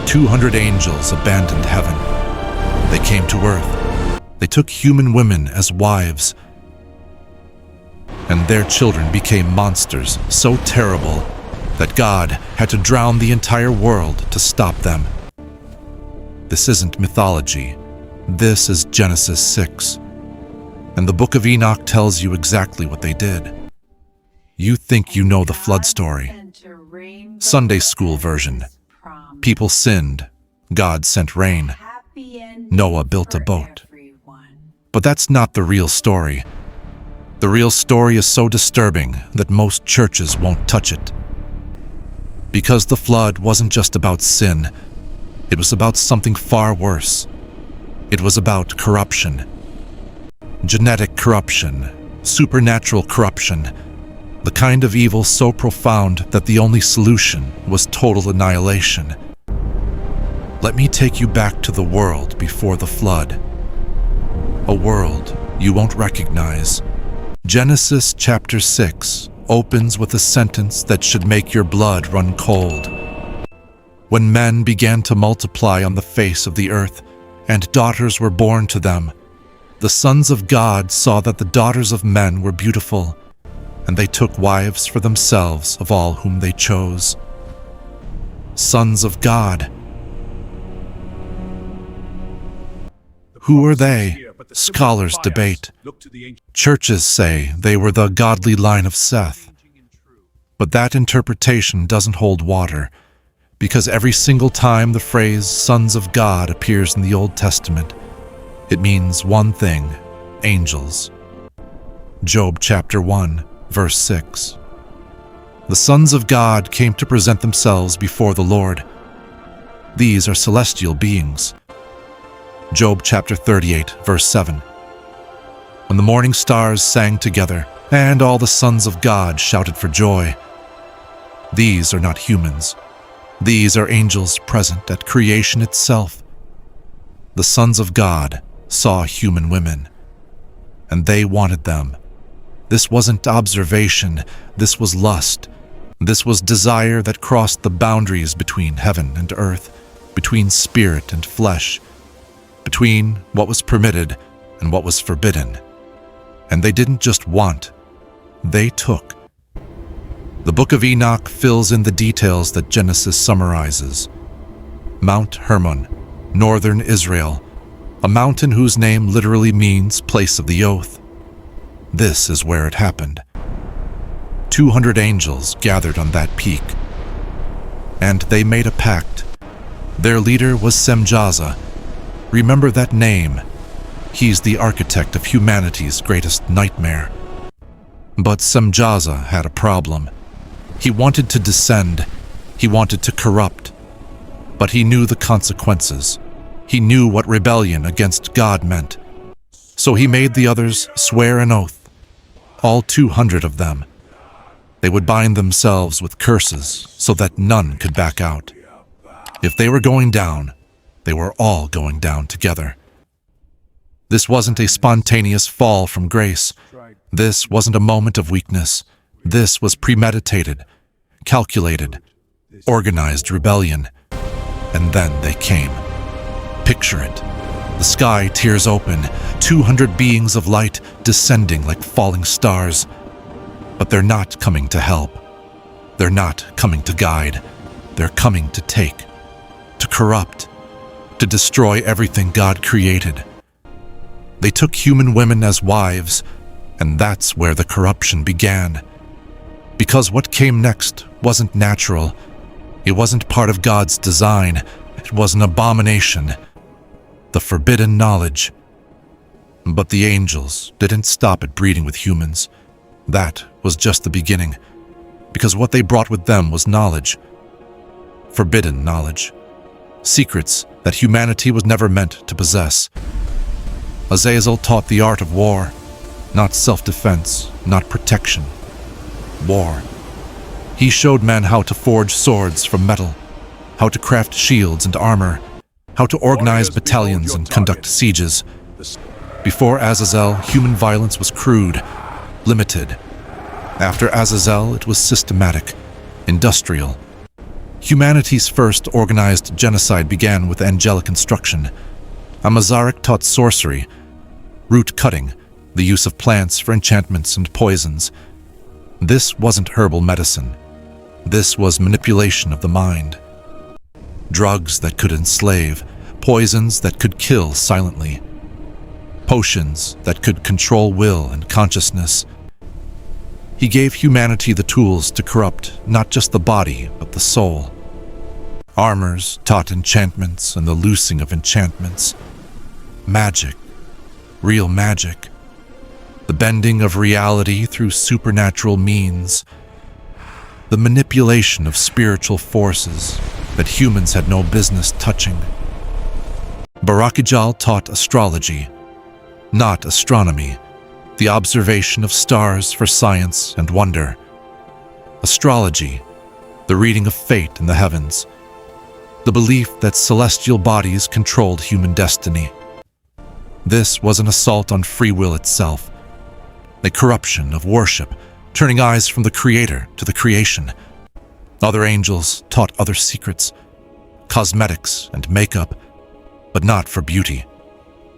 200 angels abandoned heaven. They came to earth. They took human women as wives, and their children became monsters so terrible that God had to drown the entire world to stop them. This isn't mythology. This is Genesis 6. And the Book of Enoch tells you exactly what they did. You think you know the flood story. Sunday school version. People sinned. God sent rain. Noah built a boat. But that's not the real story. The real story is so disturbing that most churches won't touch it. Because the flood wasn't just about sin. It was about something far worse. It was about corruption. Genetic corruption, supernatural corruption, the kind of evil so profound that the only solution was total annihilation. Let me take you back to the world before the flood. A world you won't recognize. Genesis chapter 6 opens with a sentence that should make your blood run cold. When men began to multiply on the face of the earth, and daughters were born to them, the sons of God saw that the daughters of men were beautiful, and they took wives for themselves of all whom they chose. Sons of God. Who are they? Scholars debate. Churches say they were the godly line of Seth. But that interpretation doesn't hold water, because every single time the phrase sons of God appears in the Old Testament, it means one thing: angels. Job chapter 1, verse 6. The sons of God came to present themselves before the Lord. These are celestial beings. Job chapter 38, verse 7. When the morning stars sang together, and all the sons of God shouted for joy. These are not humans. These are angels present at creation itself. The sons of God saw human women, and they wanted them. This wasn't observation, this was lust. This was desire that crossed the boundaries between heaven and earth, between spirit and flesh, between what was permitted and what was forbidden. And they didn't just want, they took. The Book of Enoch fills in the details that Genesis summarizes. Mount Hermon, northern Israel, a mountain whose name literally means place of the oath. This is where it happened. 200 angels gathered on that peak, and they made a pact. Their leader was Semjaza. Remember that name. He's the architect of humanity's greatest nightmare. But Semjaza had a problem. He wanted to descend. He wanted to corrupt. But he knew the consequences. He knew what rebellion against God meant. So he made the others swear an oath. All 200 of them. They would bind themselves with curses so that none could back out. If they were going down, they were all going down together. This wasn't a spontaneous fall from grace. This wasn't a moment of weakness. This was premeditated, calculated, organized rebellion. And then they came. Picture it. The sky tears open, 200 beings of light descending like falling stars. But they're not coming to help. They're not coming to guide. They're coming to take, to corrupt, to destroy everything God created. They took human women as wives, and that's where the corruption began. Because what came next wasn't natural. It wasn't part of God's design. It was an abomination. The forbidden knowledge. But the angels didn't stop at breeding with humans. That was just the beginning, because what they brought with them was knowledge. Forbidden knowledge. Secrets that humanity was never meant to possess. Azazel taught the art of war, not self-defense, not protection. War. He showed men how to forge swords from metal, how to craft shields and armor, how to organize battalions and conduct sieges. Before Azazel, human violence was crude, limited. After Azazel, it was systematic, industrial. Humanity's first organized genocide began with angelic instruction. Amazaric taught sorcery, root cutting, the use of plants for enchantments and poisons. This wasn't herbal medicine. This was manipulation of the mind. Drugs that could enslave, poisons that could kill silently, potions that could control will and consciousness. He gave humanity the tools to corrupt not just the body, but the soul. Armors taught enchantments and the loosing of enchantments. Magic, real magic. The bending of reality through supernatural means. The manipulation of spiritual forces that humans had no business touching. Barakijal taught astrology, not astronomy, the observation of stars for science and wonder. Astrology, the reading of fate in the heavens, the belief that celestial bodies controlled human destiny. This was an assault on free will itself, a corruption of worship, turning eyes from the Creator to the creation. Other angels taught other secrets, cosmetics and makeup, but not for beauty,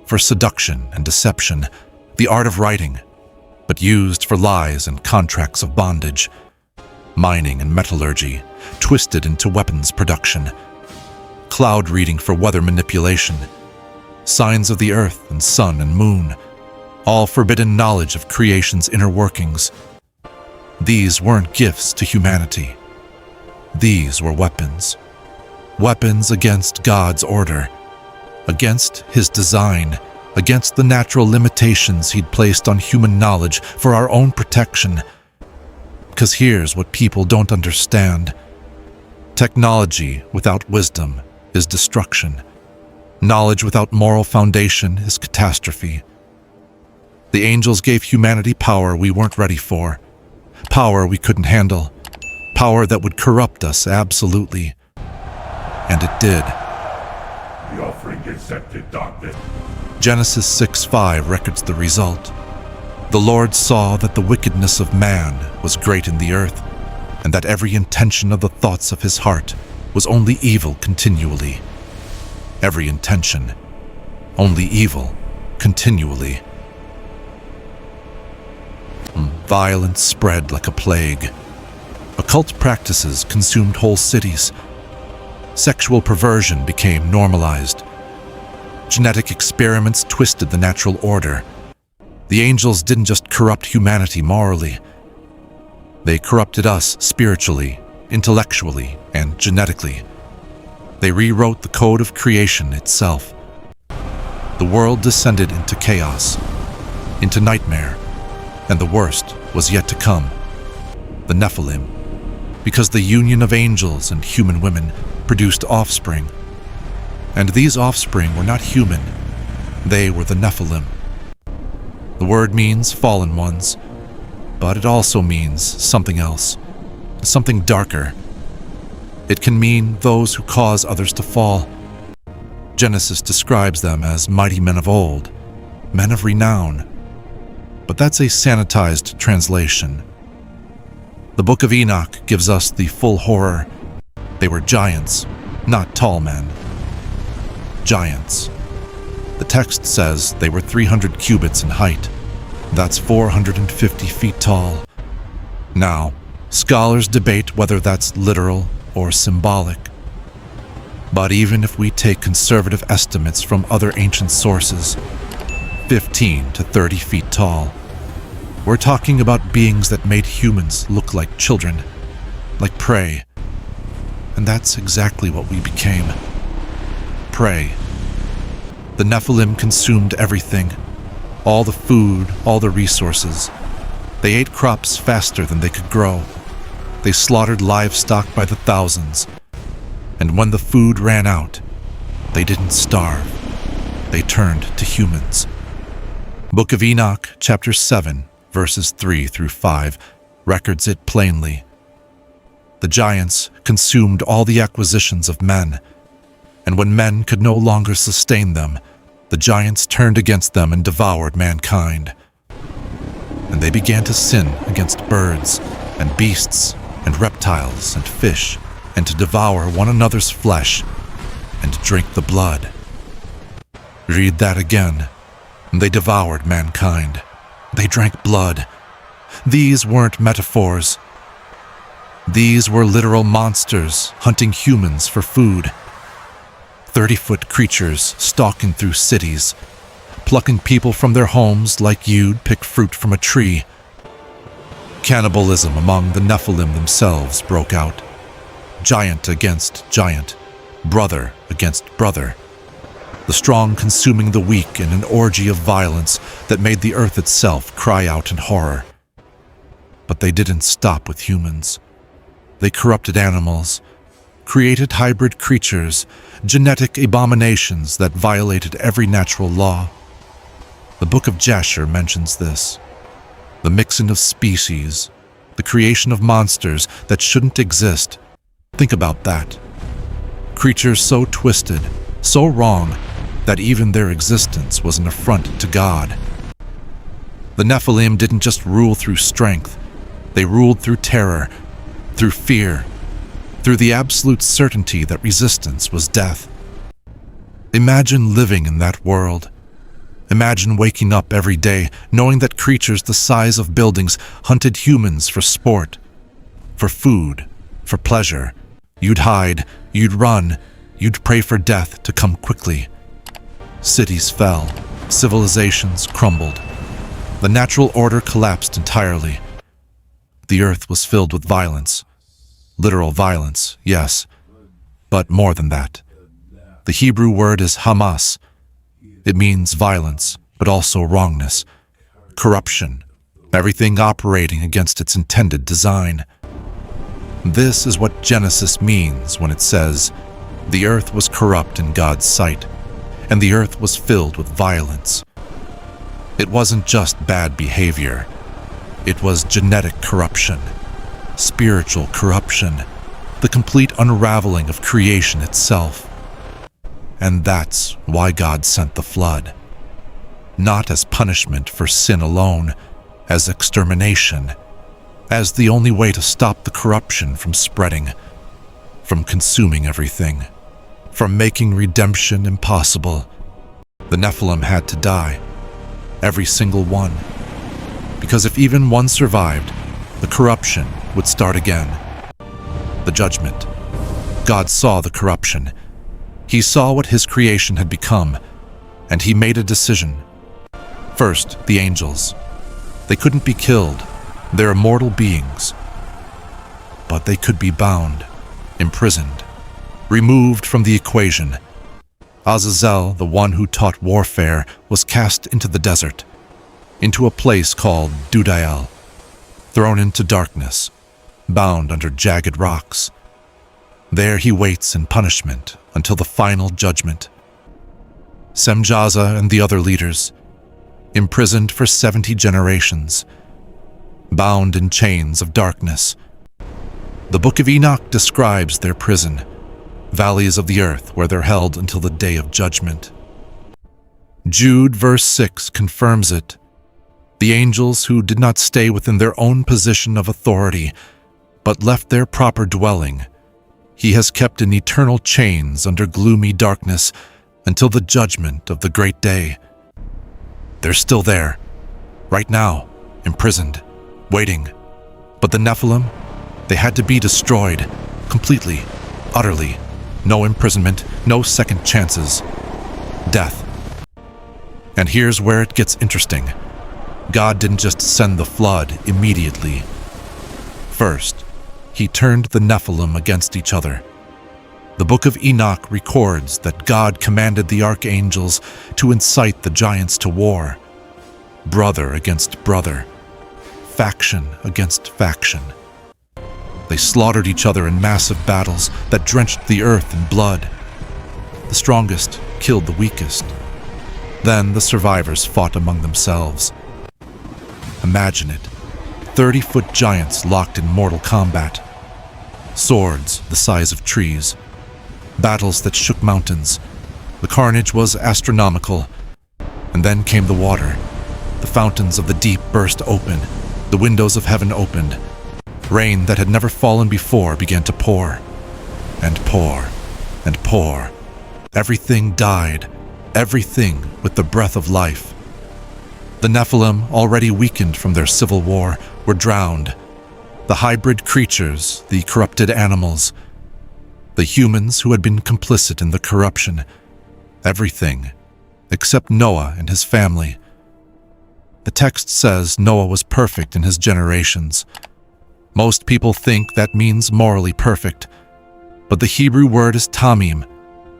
for seduction and deception, the art of writing, but used for lies and contracts of bondage, mining and metallurgy, twisted into weapons production, cloud reading for weather manipulation, signs of the earth and sun and moon, all forbidden knowledge of creation's inner workings. These weren't gifts to humanity. These were weapons. Weapons against God's order, against His design, against the natural limitations He'd placed on human knowledge for our own protection. Because here's what people don't understand. Technology without wisdom is destruction. Knowledge without moral foundation is catastrophe. The angels gave humanity power we weren't ready for, power we couldn't handle, power that would corrupt us absolutely. And it did. The offering accepted, darkness. Genesis 6:5 records the result. The Lord saw that the wickedness of man was great in the earth, and that every intention of the thoughts of his heart was only evil continually. Every intention, only evil continually. Violence spread like a plague. Occult practices consumed whole cities. Sexual perversion became normalized. Genetic experiments twisted the natural order. The angels didn't just corrupt humanity morally. They corrupted us spiritually, intellectually, and genetically. They rewrote the code of creation itself. The world descended into chaos, into nightmare, and the worst was yet to come, the Nephilim, because the union of angels and human women produced offspring. And these offspring were not human, they were the Nephilim. The word means fallen ones, but it also means something else, something darker. It can mean those who cause others to fall. Genesis describes them as mighty men of old, men of renown. But that's a sanitized translation. The Book of Enoch gives us the full horror. They were giants, not tall men. Giants. The text says they were 300 cubits in height. That's 450 feet tall. Now, scholars debate whether that's literal or symbolic. But even if we take conservative estimates from other ancient sources, 15 to 30 feet tall, we're talking about beings that made humans look like children, like prey. And that's exactly what we became. Prey. The Nephilim consumed everything, all the food, all the resources. They ate crops faster than they could grow. They slaughtered livestock by the thousands. And when the food ran out, they didn't starve. They turned to humans. Book of Enoch, chapter 7, verses 3 through 5, records it plainly. The giants consumed all the acquisitions of men, and when men could no longer sustain them, the giants turned against them and devoured mankind. And they began to sin against birds and beasts and reptiles and fish and to devour one another's flesh and drink the blood. Read that again. They devoured mankind. They drank blood. These weren't metaphors. These were literal monsters hunting humans for food. 30-foot creatures stalking through cities, plucking people from their homes like you'd pick fruit from a tree. Cannibalism among the Nephilim themselves broke out. Giant against giant, brother against brother. The strong consuming the weak in an orgy of violence that made the earth itself cry out in horror. But they didn't stop with humans. They corrupted animals, created hybrid creatures, genetic abominations that violated every natural law. The Book of Jasher mentions this. The mixing of species, the creation of monsters that shouldn't exist. Think about that. Creatures so twisted, so wrong, that even their existence was an affront to God. The Nephilim didn't just rule through strength. They ruled through terror, through fear, through the absolute certainty that resistance was death. Imagine living in that world. Imagine waking up every day knowing that creatures the size of buildings hunted humans for sport, for food, for pleasure. You'd hide, you'd run, you'd pray for death to come quickly. Cities fell, civilizations crumbled. The natural order collapsed entirely. The earth was filled with violence. Literal violence, yes, but more than that. The Hebrew word is Hamas. It means violence, but also wrongness, corruption, everything operating against its intended design. This is what Genesis means when it says, "The earth was corrupt in God's sight, and the earth was filled with violence." It wasn't just bad behavior. It was genetic corruption, spiritual corruption, the complete unraveling of creation itself. And that's why God sent the flood. Not as punishment for sin alone, as extermination, as the only way to stop the corruption from spreading, from consuming everything, from making redemption impossible. The Nephilim had to die, every single one, because if even one survived, the corruption would start again. The judgment. God saw the corruption. He saw what his creation had become, and he made a decision. First, the angels. They couldn't be killed. They're immortal beings. But they could be bound, imprisoned, removed from the equation. Azazel, the one who taught warfare, was cast into the desert, into a place called Dudael, thrown into darkness, bound under jagged rocks. There he waits in punishment until the final judgment. Semjaza and the other leaders, imprisoned for 70 generations, bound in chains of darkness. The Book of Enoch describes their prison, valleys of the earth where they're held until the day of judgment. Jude verse 6 confirms it. The angels who did not stay within their own position of authority, but left their proper dwelling, he has kept in eternal chains under gloomy darkness until the judgment of the great day. They're still there, right now, imprisoned, waiting. But the Nephilim, they had to be destroyed, completely, utterly. No imprisonment, no second chances. Death. And here's where it gets interesting. God didn't just send the flood immediately. First, he turned the Nephilim against each other. The Book of Enoch records that God commanded the archangels to incite the giants to war. Brother against brother. Faction against faction. They slaughtered each other in massive battles that drenched the earth in blood. The strongest killed the weakest. Then the survivors fought among themselves. Imagine it. 30-foot giants locked in mortal combat. Swords the size of trees. Battles that shook mountains. The carnage was astronomical. And then came the water. The fountains of the deep burst open. The windows of heaven opened. Rain that had never fallen before began to pour. and pour and pour. Everything died, everything with the breath of life. The Nephilim, already weakened from their civil war, were drowned. The hybrid creatures, the corrupted animals, the humans who had been complicit in the corruption, everything except Noah and his family. The text says Noah was perfect in his generations. Most people think that means morally perfect, but the Hebrew word is tamim.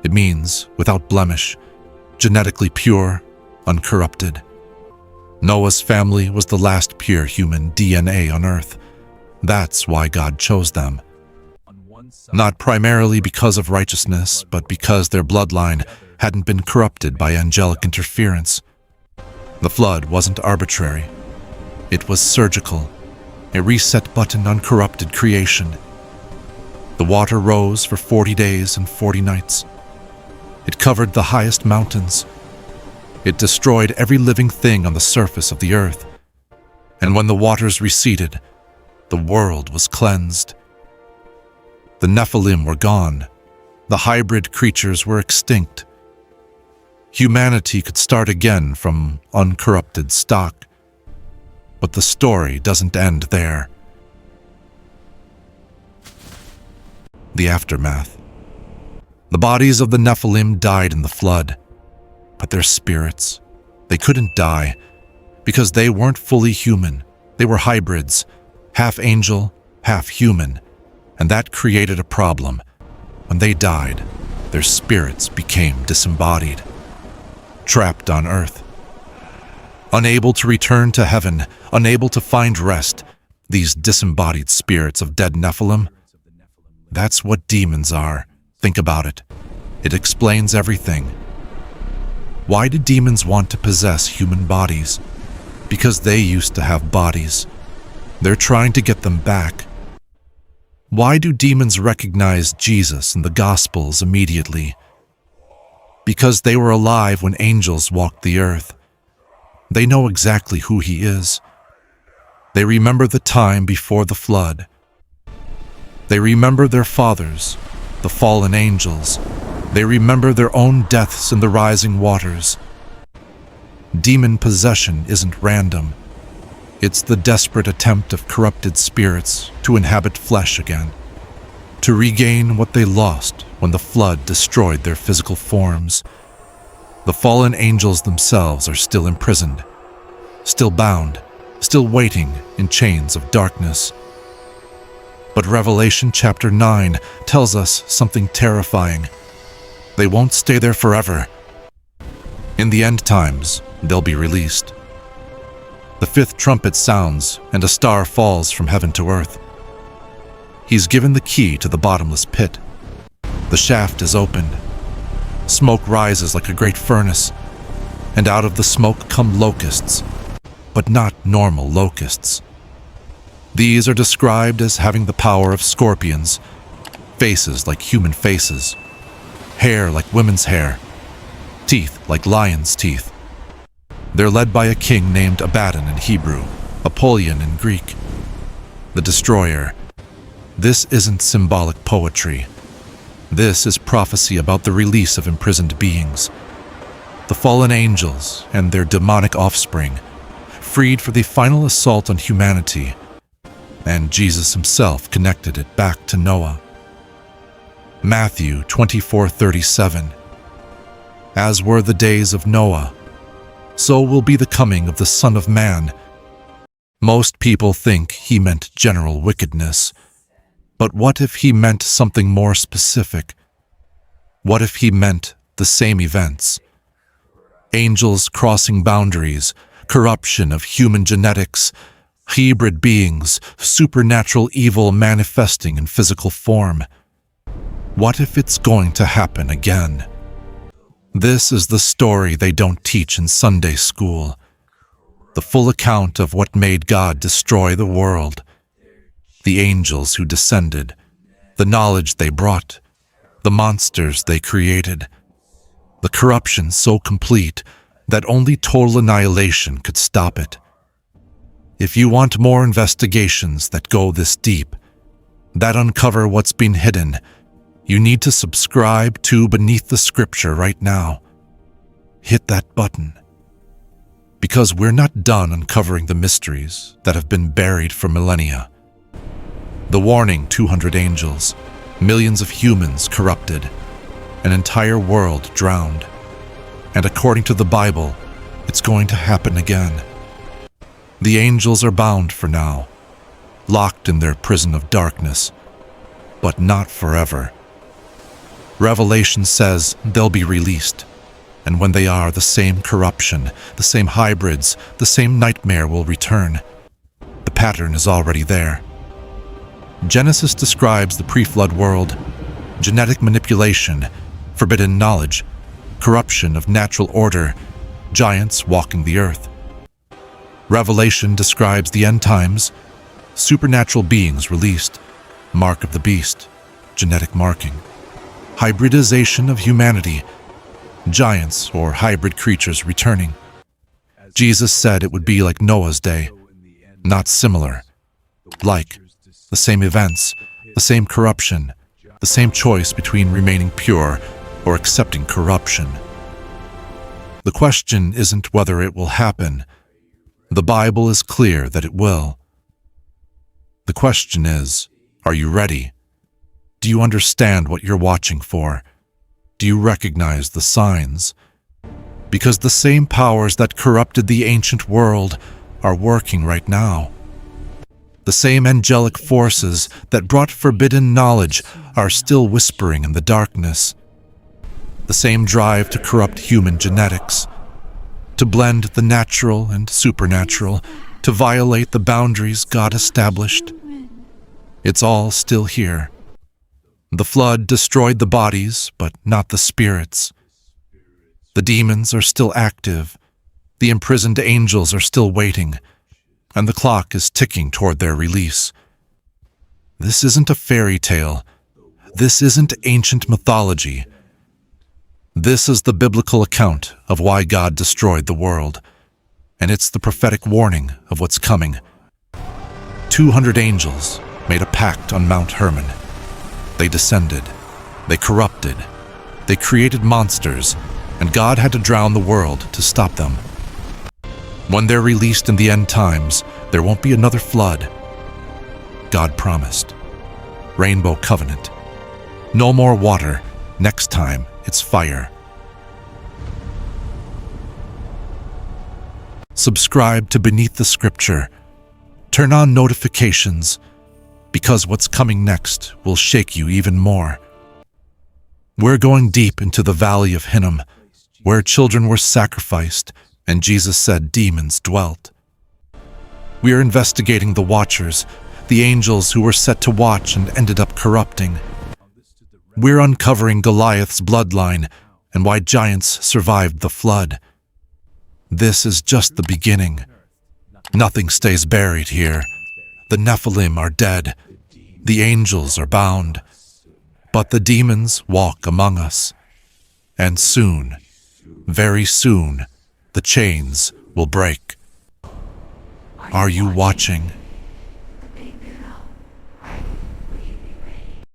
It means without blemish, genetically pure, uncorrupted. Noah's family was the last pure human DNA on earth. That's why God chose them. Not primarily because of righteousness, but because their bloodline hadn't been corrupted by angelic interference. The flood wasn't arbitrary. It was surgical, a reset button on corrupted creation. The water rose for 40 days and 40 nights. It covered the highest mountains. It destroyed every living thing on the surface of the earth. And when the waters receded, the world was cleansed. The Nephilim were gone. The hybrid creatures were extinct. Humanity could start again from uncorrupted stock. But the story doesn't end there. The aftermath. The bodies of the Nephilim died in the flood, but their spirits, they couldn't die because they weren't fully human. They were hybrids, half angel, half human, and that created a problem. When they died, their spirits became disembodied, trapped on earth. Unable to return to heaven, unable to find rest, these disembodied spirits of dead Nephilim, that's what demons are. Think about it. It explains everything. Why do demons want to possess human bodies? Because they used to have bodies. They're trying to get them back. Why do demons recognize Jesus in the Gospels immediately? Because they were alive when angels walked the earth. They know exactly who he is. They remember the time before the flood. They remember their fathers, the fallen angels. They remember their own deaths in the rising waters. Demon possession isn't random. It's the desperate attempt of corrupted spirits to inhabit flesh again, to regain what they lost when the flood destroyed their physical forms. The fallen angels themselves are still imprisoned, still bound, still waiting in chains of darkness. But Revelation chapter 9 tells us something terrifying. They won't stay there forever. In the end times, they'll be released. The fifth trumpet sounds, and a star falls from heaven to earth. He's given the key to the bottomless pit. The shaft is opened. Smoke rises like a great furnace, and out of the smoke come locusts, but not normal locusts. These are described as having the power of scorpions, faces like human faces, hair like women's hair, teeth like lions' teeth. They're led by a king named Abaddon in Hebrew, Apollyon in Greek. The destroyer. This isn't symbolic poetry. This is prophecy about the release of imprisoned beings. The fallen angels and their demonic offspring, freed for the final assault on humanity. And Jesus himself connected it back to Noah. Matthew 24:37. As were the days of Noah, so will be the coming of the Son of Man. Most people think he meant general wickedness. But what if he meant something more specific? What if he meant the same events? Angels crossing boundaries, corruption of human genetics, hybrid beings, supernatural evil manifesting in physical form. What if it's going to happen again? This is the story they don't teach in Sunday school. The full account of what made God destroy the world. The angels who descended, the knowledge they brought, the monsters they created, the corruption so complete that only total annihilation could stop it. If you want more investigations that go this deep, that uncover what's been hidden, You need to subscribe to Beneath the Scripture right now. Hit that button. Because we're not done uncovering the mysteries that have been buried for millennia. The warning: 200 angels, millions of humans corrupted, an entire world drowned. And according to the Bible, it's going to happen again. The angels are bound for now, locked in their prison of darkness, but not forever. Revelation says they'll be released, and when they are, the same corruption, the same hybrids, the same nightmare will return. The pattern is already there. Genesis describes the pre-flood world: genetic manipulation, forbidden knowledge, corruption of natural order, giants walking the earth. Revelation describes the end times: supernatural beings released, mark of the beast, genetic marking, hybridization of humanity, giants or hybrid creatures returning. Jesus said it would be like Noah's day, not similar. Like, the same events, the same corruption, the same choice between remaining pure or accepting corruption. The question isn't whether it will happen. The Bible is clear that it will. The question is, are you ready? Do you understand what you're watching for? Do you recognize the signs? Because the same powers that corrupted the ancient world are working right now. The same angelic forces that brought forbidden knowledge are still whispering in the darkness. The same drive to corrupt human genetics, to blend the natural and supernatural, to violate the boundaries God established. It's all still here. The flood destroyed the bodies, but not the spirits. The demons are still active. The imprisoned angels are still waiting, and the clock is ticking toward their release. This isn't a fairy tale. This isn't ancient mythology. This is the biblical account of why God destroyed the world, and it's the prophetic warning of what's coming. 200 angels made a pact on Mount Hermon. They descended, they corrupted, they created monsters, and God had to drown the world to stop them. When they're released in the end times, there won't be another flood. God promised. Rainbow covenant. No more water. Next time, it's fire. Subscribe to Beneath the Scripture. Turn on notifications, because what's coming next will shake you even more. We're going deep into the valley of Hinnom, where children were sacrificed, and Jesus said demons dwelt. We are investigating the Watchers, the angels who were set to watch and ended up corrupting. We're uncovering Goliath's bloodline and why giants survived the flood. This is just the beginning. Nothing stays buried here. The Nephilim are dead. The angels are bound. But the demons walk among us. And soon, very soon, the chains will break. Are you watching?